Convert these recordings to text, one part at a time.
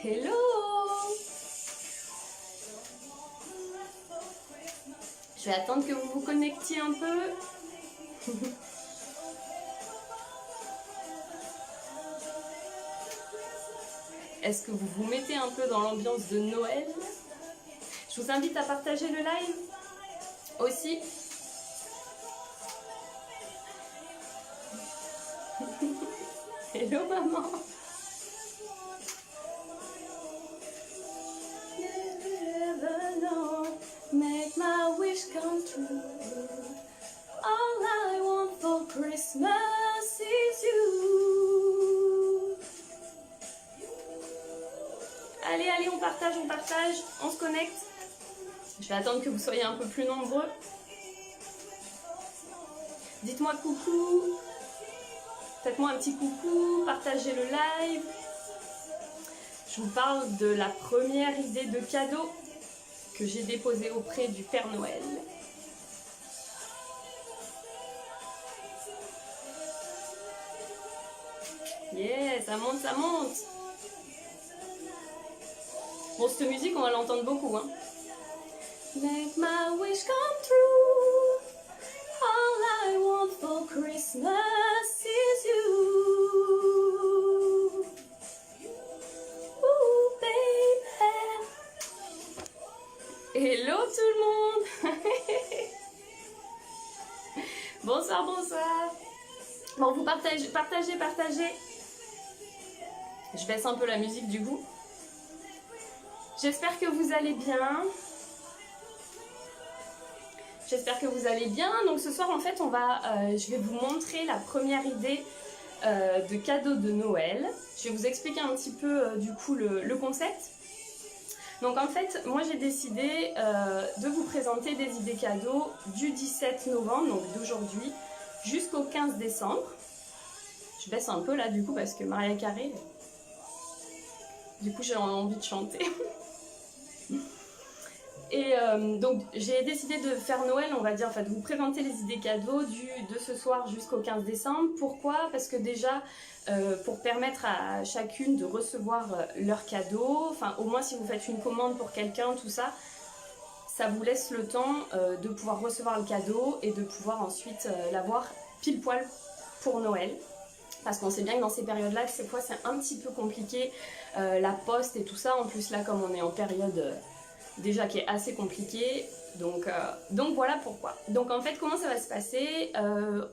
Hello! Je vais attendre que vous vous connectiez un peu. Est-ce que vous vous mettez un peu dans l'ambiance de Noël? Je vous invite à partager le live aussi. Hello maman. Make my wish come true. All I want for Christmas is you. Allez, allez, on partage, on se connecte. Je vais attendre que vous soyez un peu plus nombreux. Dites-moi coucou. Faites-moi un petit coucou, partagez le live. Je vous parle de la première idée de cadeau que j'ai déposée auprès du Père Noël. Yeah, ça monte, ça monte. Bon, cette musique, on va l'entendre beaucoup, hein. Make my wish come true. All I want for Christmas is you. Ooh, baby. Hello tout le monde. Bonsoir, bonsoir. Bon, vous partagez. Je baisse un peu la musique du coup. J'espère que vous allez bien. Donc ce soir en fait je vais vous montrer la première idée de cadeau de Noël. Je vais vous expliquer un petit peu du coup le concept. Donc en fait moi j'ai décidé de vous présenter des idées cadeaux du 17 novembre, donc d'aujourd'hui, jusqu'au 15 décembre. Je baisse un peu là du coup parce que Mariah Carey, du coup j'ai envie de chanter. Et donc j'ai décidé de faire Noël, on va dire, enfin de vous présenter les idées cadeaux de ce soir jusqu'au 15 décembre. Pourquoi? Parce que déjà, pour permettre à chacune de recevoir leur cadeau, enfin au moins si vous faites une commande pour quelqu'un, tout ça, ça vous laisse le temps de pouvoir recevoir le cadeau et de pouvoir ensuite l'avoir pile poil pour Noël. Parce qu'on sait bien que dans ces périodes-là, des fois c'est un petit peu compliqué, la poste et tout ça. En plus là, comme on est en période déjà qui est assez compliquée, donc voilà pourquoi. Donc en fait, comment ça va se passer?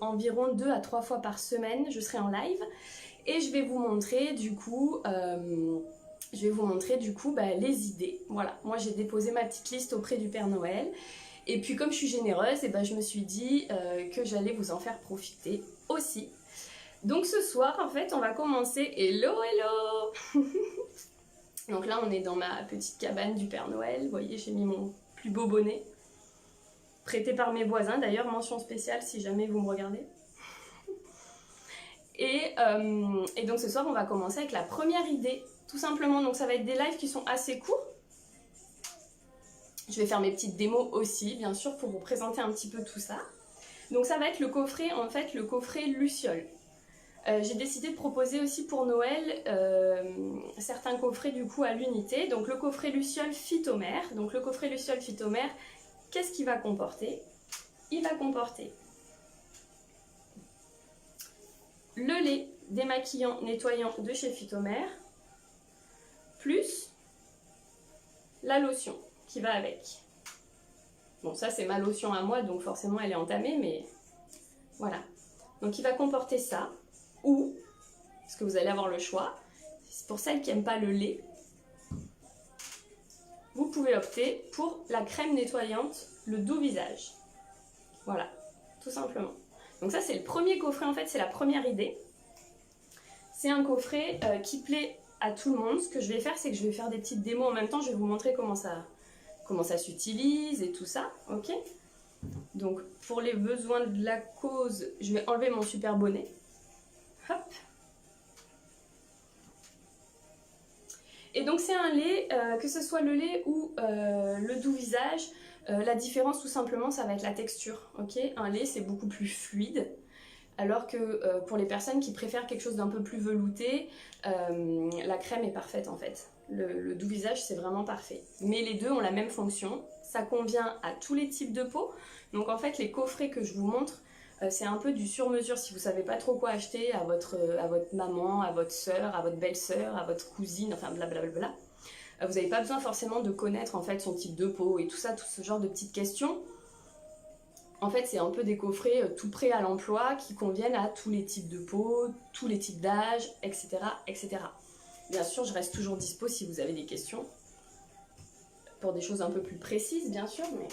Environ 2 à 3 fois par semaine, je serai en live et je vais vous montrer du coup, les idées. Voilà, moi j'ai déposé ma petite liste auprès du Père Noël. Et puis comme je suis généreuse, et je me suis dit que j'allais vous en faire profiter aussi. Donc ce soir, en fait, on va commencer. Hello, hello. Donc là, on est dans ma petite cabane du Père Noël. Vous voyez, j'ai mis mon plus beau bonnet. Prêté par mes voisins, d'ailleurs, mention spéciale si jamais vous me regardez. Et donc ce soir, on va commencer avec la première idée, tout simplement. Donc ça va être des lives qui sont assez courts. Je vais faire mes petites démos aussi, bien sûr, pour vous présenter un petit peu tout ça. Donc ça va être le coffret, en fait, le coffret Luciole. J'ai décidé de proposer aussi pour Noël certains coffrets du coup à l'unité. Donc le coffret Luciole Phytomère. Donc le coffret Luciole Phytomère, qu'est-ce qu'il va comporter? Il va comporter le lait démaquillant nettoyant de chez Phytomère, plus la lotion qui va avec. Bon, ça c'est ma lotion à moi, donc forcément elle est entamée, mais voilà. Donc il va comporter ça. Ou, parce que vous allez avoir le choix, pour celles qui n'aiment pas le lait, vous pouvez opter pour la crème nettoyante, le doux visage. Voilà, tout simplement. Donc ça c'est le premier coffret, en fait c'est la première idée. C'est un coffret qui plaît à tout le monde. Ce que je vais faire, c'est que je vais faire des petites démos en même temps, je vais vous montrer comment ça s'utilise et tout ça, ok? Donc pour les besoins de la cause, je vais enlever mon super bonnet. Hop. Et donc c'est un lait, que ce soit le lait ou le doux visage, la différence tout simplement ça va être la texture, ok? Un lait c'est beaucoup plus fluide, alors que pour les personnes qui préfèrent quelque chose d'un peu plus velouté, la crème est parfaite en fait. Le doux visage, c'est vraiment parfait. Mais les deux ont la même fonction. Ça convient à tous les types de peau. Donc en fait, les coffrets que je vous montre, c'est un peu du sur-mesure. Si vous savez pas trop quoi acheter à votre maman, à votre soeur, à votre belle-sœur, à votre cousine, enfin blablabla. Vous n'avez pas besoin forcément de connaître en fait son type de peau et tout ça, tout ce genre de petites questions. En fait, c'est un peu des coffrets tout prêts à l'emploi qui conviennent à tous les types de peau, tous les types d'âge, etc., etc. Bien sûr, je reste toujours dispo si vous avez des questions. Pour des choses un peu plus précises, bien sûr. Mais...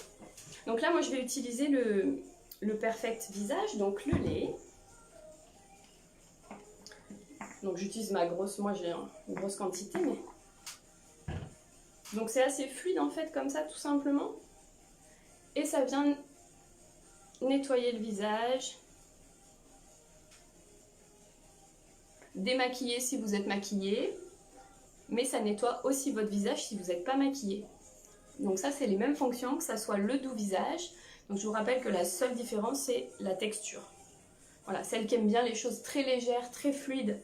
Donc là, moi, je vais utiliser le Perfect Visage, donc le lait. Donc j'utilise ma grosse, moi j'ai une grosse quantité, mais... Donc c'est assez fluide en fait, comme ça, tout simplement. Et ça vient nettoyer le visage. Démaquiller si vous êtes maquillé. Mais ça nettoie aussi votre visage si vous n'êtes pas maquillé. Donc ça, c'est les mêmes fonctions, que ça soit le doux visage. Donc je vous rappelle que la seule différence, c'est la texture. Voilà, celle qui aime bien les choses très légères, très fluides,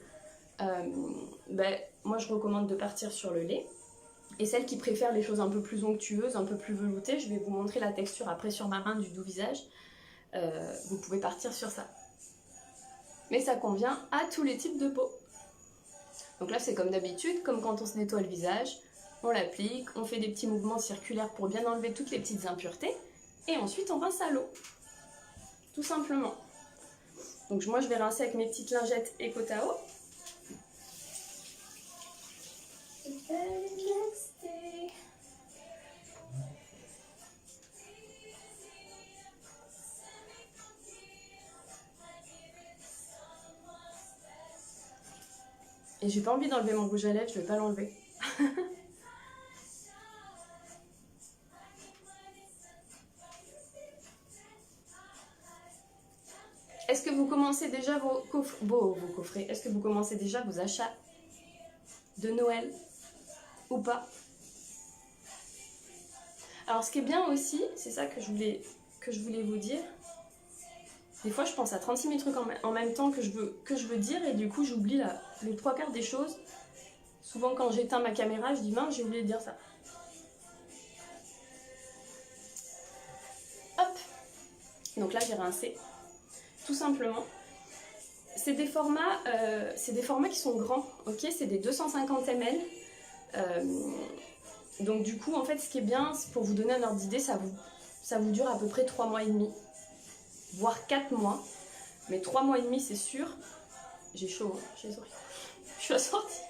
moi je recommande de partir sur le lait. Et celle qui préfère les choses un peu plus onctueuses, un peu plus veloutées, je vais vous montrer la texture après sur ma main du doux visage. Vous pouvez partir sur ça. Mais ça convient à tous les types de peau. Donc là c'est comme d'habitude, comme quand on se nettoie le visage, on l'applique, on fait des petits mouvements circulaires pour bien enlever toutes les petites impuretés, et ensuite on rince à l'eau. Tout simplement. Donc moi je vais rincer avec mes petites lingettes Ecotao. Et j'ai pas envie d'enlever mon rouge à lèvres, je vais pas l'enlever. Est-ce que vous commencez déjà vos coffrets? Est-ce que vous commencez déjà vos achats de Noël ou pas? Alors ce qui est bien aussi, c'est ça que je voulais vous dire. Des fois je pense à 36 000 trucs en même temps que je veux dire et du coup j'oublie les trois quarts des choses. Souvent quand j'éteins ma caméra, je dis mince, j'ai oublié de dire ça. Hop. Donc là j'ai rincé. Tout simplement. C'est des formats qui sont grands, ok? C'est des 250 ml. Donc du coup, en fait, ce qui est bien, c'est pour vous donner un ordre d'idée, ça vous dure à peu près 3 mois et demi, voire 4 mois. Mais 3 mois et demi, c'est sûr. J'ai chaud, hein, j'ai souri. Je suis assortie.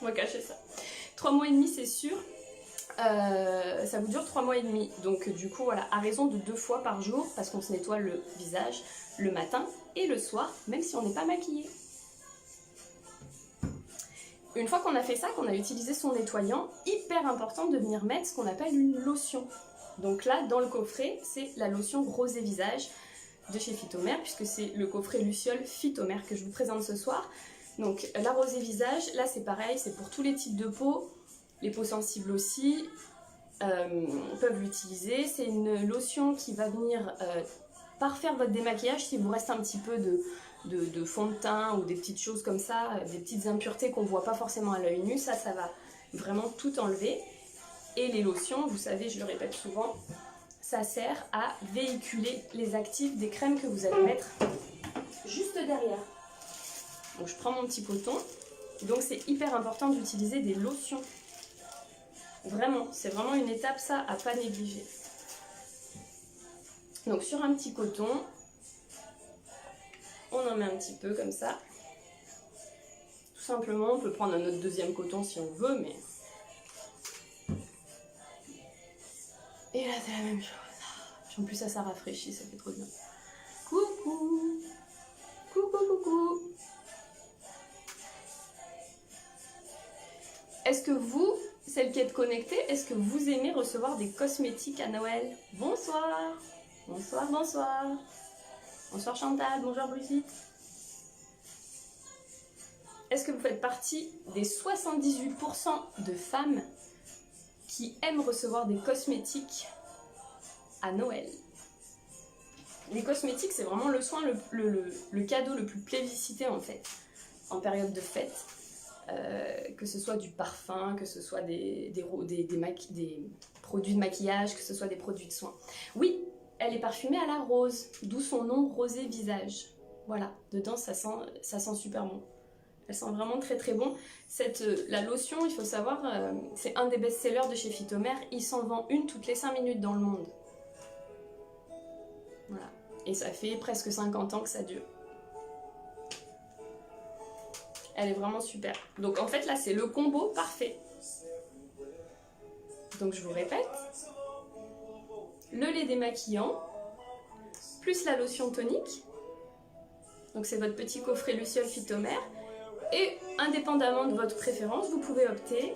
On va cacher ça. 3 mois et demi, c'est sûr. Ça vous dure 3 mois et demi. Donc du coup, voilà, à raison de 2 fois par jour, parce qu'on se nettoie le visage le matin et le soir, même si on n'est pas maquillé. Une fois qu'on a fait ça, qu'on a utilisé son nettoyant, hyper important de venir mettre ce qu'on appelle une lotion. Donc là, dans le coffret, c'est la lotion rosé visage de chez Phytomère, puisque c'est le coffret Luciole Phytomère que je vous présente ce soir. Donc la rosé visage, là c'est pareil, c'est pour tous les types de peau, les peaux sensibles aussi peuvent l'utiliser. C'est une lotion qui va venir parfaire votre démaquillage s'il vous reste un petit peu de fond de teint ou des petites choses comme ça, des petites impuretés qu'on ne voit pas forcément à l'œil nu. Ça va vraiment tout enlever. Et les lotions, vous savez, je le répète souvent, ça sert à véhiculer les actifs des crèmes que vous allez mettre juste derrière. Donc je prends mon petit coton. Donc c'est hyper important d'utiliser des lotions. Vraiment, c'est vraiment une étape ça à pas négliger. Donc sur un petit coton, on en met un petit peu comme ça. Tout simplement, on peut prendre un autre deuxième coton si on veut, mais... Et là c'est la même chose. En plus ça rafraîchit, ça fait trop bien. Coucou. Coucou, coucou. Est-ce que vous, celle qui est connectée, est-ce que vous aimez recevoir des cosmétiques à Noël? Bonsoir. Bonsoir, bonsoir. Bonsoir Chantal, bonjour Brigitte. Est-ce que vous faites partie des 78% de femmes qui aiment recevoir des cosmétiques à Noël? Les cosmétiques, c'est vraiment le soin, le cadeau le plus plébiscité en fait, en période de fête. que ce soit du parfum, que ce soit des produits de maquillage, que ce soit des produits de soins. Oui, elle est parfumée à la rose, d'où son nom Rosé Visage. Voilà, dedans ça sent super bon. Elle sent vraiment très très bon. La lotion, il faut savoir, c'est un des best-sellers de chez Phytomer. Il s'en vend une toutes les 5 minutes dans le monde. Voilà. Et ça fait presque 50 ans que ça dure. Elle est vraiment super. Donc en fait là c'est le combo parfait. Donc je vous répète. Le lait démaquillant, plus la lotion tonique. Donc c'est votre petit coffret Luciole Phytomer. Et indépendamment de votre préférence, vous pouvez opter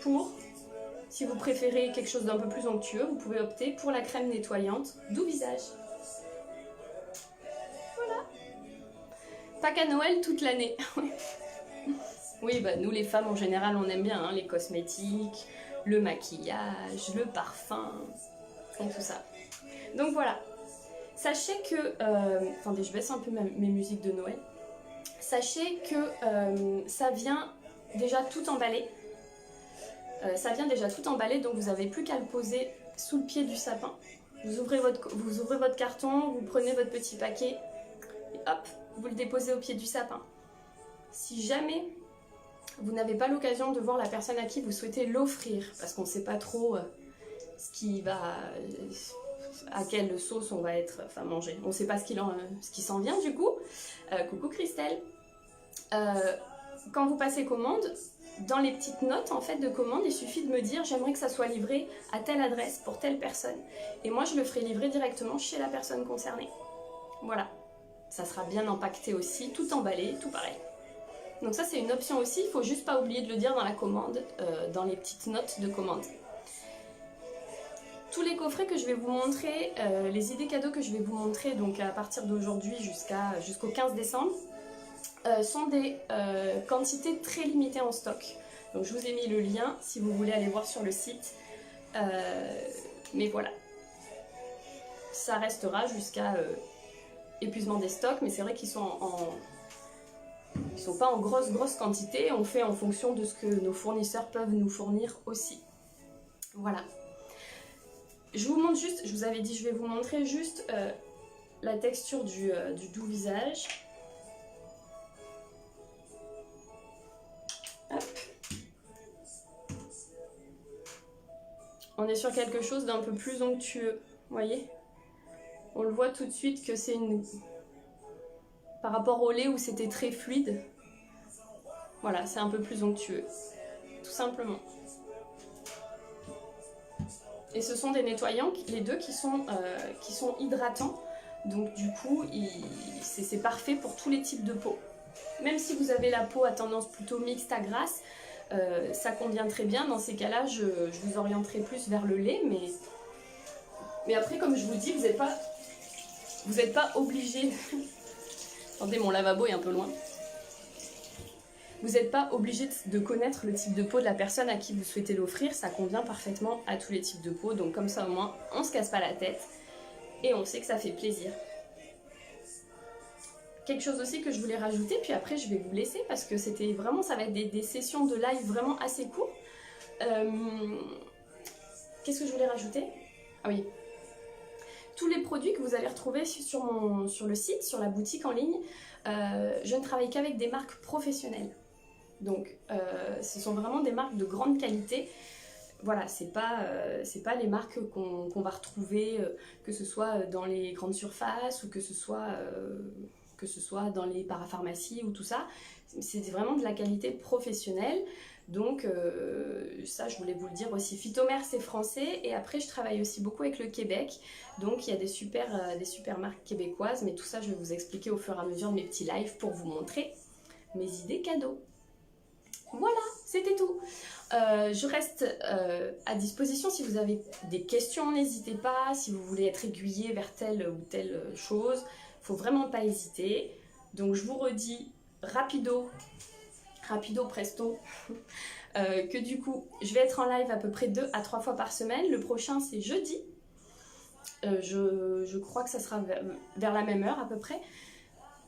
pour, si vous préférez quelque chose d'un peu plus onctueux, vous pouvez opter pour la crème nettoyante Doux Visage. Voilà. Pas qu'à Noël toute l'année. Oui, bah nous les femmes en général on aime bien hein, les cosmétiques, le maquillage, le parfum et tout ça. Donc voilà. Sachez que, attendez, je baisse un peu mes musiques de Noël. Sachez que ça vient déjà tout emballé. Donc vous n'avez plus qu'à le poser sous le pied du sapin. Vous ouvrez votre carton, vous prenez votre petit paquet, et hop, vous le déposez au pied du sapin. Si jamais vous n'avez pas l'occasion de voir la personne à qui vous souhaitez l'offrir, parce qu'on ne sait pas trop à quelle sauce on va manger. On ne sait pas ce qui s'en vient du coup. Coucou Christelle. Quand vous passez commande, dans les petites notes en fait de commande, il suffit de me dire j'aimerais que ça soit livré à telle adresse pour telle personne. Et moi je le ferai livrer directement chez la personne concernée. Voilà. Ça sera bien empaqueté aussi, tout emballé, tout pareil. Donc ça c'est une option aussi, il ne faut juste pas oublier de le dire dans la commande, dans les petites notes de commande. Tous les coffrets que je vais vous montrer, les idées cadeaux que je vais vous montrer donc à partir d'aujourd'hui jusqu'au 15 décembre, sont des quantités très limitées en stock. Donc je vous ai mis le lien si vous voulez aller voir sur le site. Mais voilà. Ça restera jusqu'à épuisement des stocks, mais c'est vrai qu'ils sont ils sont pas en grosse quantité. On fait en fonction de ce que nos fournisseurs peuvent nous fournir aussi. Voilà. Je vous montre juste, je vous avais dit, je vais vous montrer juste la texture du Doux Visage. Hop. On est sur quelque chose d'un peu plus onctueux, vous voyez? On le voit tout de suite que c'est une... Par rapport au lait où c'était très fluide, voilà, c'est un peu plus onctueux, tout simplement. Et ce sont des nettoyants, les deux, qui sont hydratants. Donc du coup, c'est parfait pour tous les types de peau. Même si vous avez la peau à tendance plutôt mixte à grasse, ça convient très bien. Dans ces cas-là, je vous orienterai plus vers le lait. Mais après, comme je vous dis, vous n'êtes pas obligé... Attendez, mon lavabo est un peu loin. Vous n'êtes pas obligé de connaître le type de peau de la personne à qui vous souhaitez l'offrir, ça convient parfaitement à tous les types de peau, donc comme ça au moins on se casse pas la tête et on sait que ça fait plaisir. Quelque chose aussi que je voulais rajouter, puis après je vais vous laisser parce que c'était vraiment, ça va être des sessions de live vraiment assez courtes. Qu'est-ce que je voulais rajouter? Ah oui. Tous les produits que vous allez retrouver sur le site, sur la boutique en ligne, je ne travaille qu'avec des marques professionnelles. Donc ce sont vraiment des marques de grande qualité. Voilà, c'est pas les marques qu'on va retrouver, que ce soit dans les grandes surfaces ou que ce soit dans les parapharmacies ou tout ça. C'est vraiment de la qualité professionnelle. Donc ça, je voulais vous le dire aussi. Phytomer, c'est français. Et après, je travaille aussi beaucoup avec le Québec. Donc il y a des super marques québécoises. Mais tout ça, je vais vous expliquer au fur et à mesure de mes petits lives pour vous montrer mes idées cadeaux. Voilà, c'était tout. Je reste à disposition si vous avez des questions, n'hésitez pas. Si vous voulez être aiguillé vers telle ou telle chose, il ne faut vraiment pas hésiter. Donc je vous redis rapido presto, que du coup je vais être en live à peu près 2 à 3 fois par semaine. Le prochain c'est jeudi. Je crois que ça sera vers la même heure à peu près.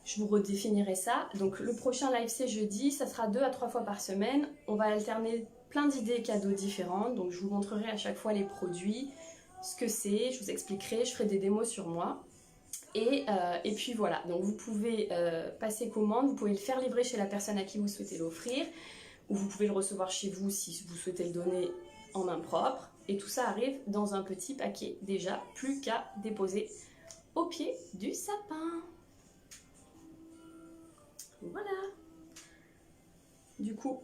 Je vous redéfinirai ça. Donc le prochain live c'est jeudi, ça sera 2 à 3 fois par semaine. On va alterner plein d'idées cadeaux différentes. Donc je vous montrerai à chaque fois les produits, ce que c'est, je vous expliquerai, je ferai des démos sur moi. Et puis voilà, donc vous pouvez passer commande, vous pouvez le faire livrer chez la personne à qui vous souhaitez l'offrir, ou vous pouvez le recevoir chez vous si vous souhaitez le donner en main propre. Et tout ça arrive dans un petit paquet déjà, plus qu'à déposer au pied du sapin. Voilà. Du coup,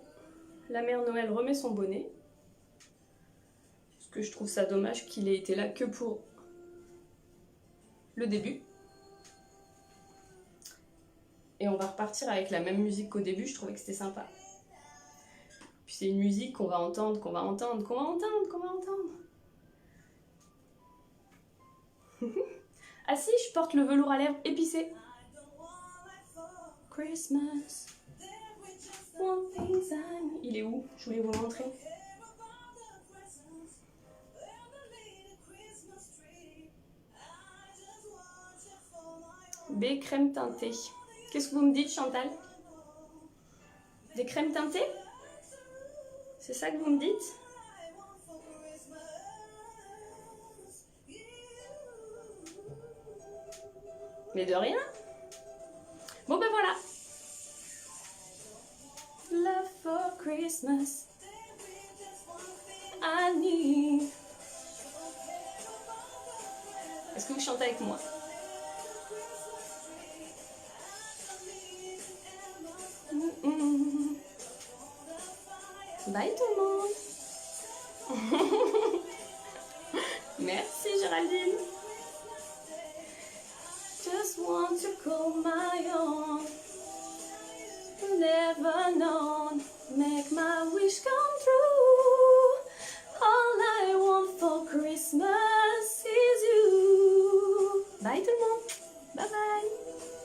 la mère Noël remet son bonnet. Parce que je trouve ça dommage qu'il ait été là que pour le début. Et on va repartir avec la même musique qu'au début, je trouvais que c'était sympa. Puis c'est une musique qu'on va entendre, qu'on va entendre, qu'on va entendre, qu'on va entendre. Ah si, je porte le velours à lèvres épicé. Christmas. One thing's on. Il est où? Je voulais vous montrer. B crème teintée. Qu'est-ce que vous me dites, Chantal? Des crèmes teintées? C'est ça que vous me dites? Mais de rien. Bon ben voilà. Love for Christmas. I need. Est-ce que vous chantez avec moi? Bye tout le monde. Merci Géraldine. Just want to call my own. Never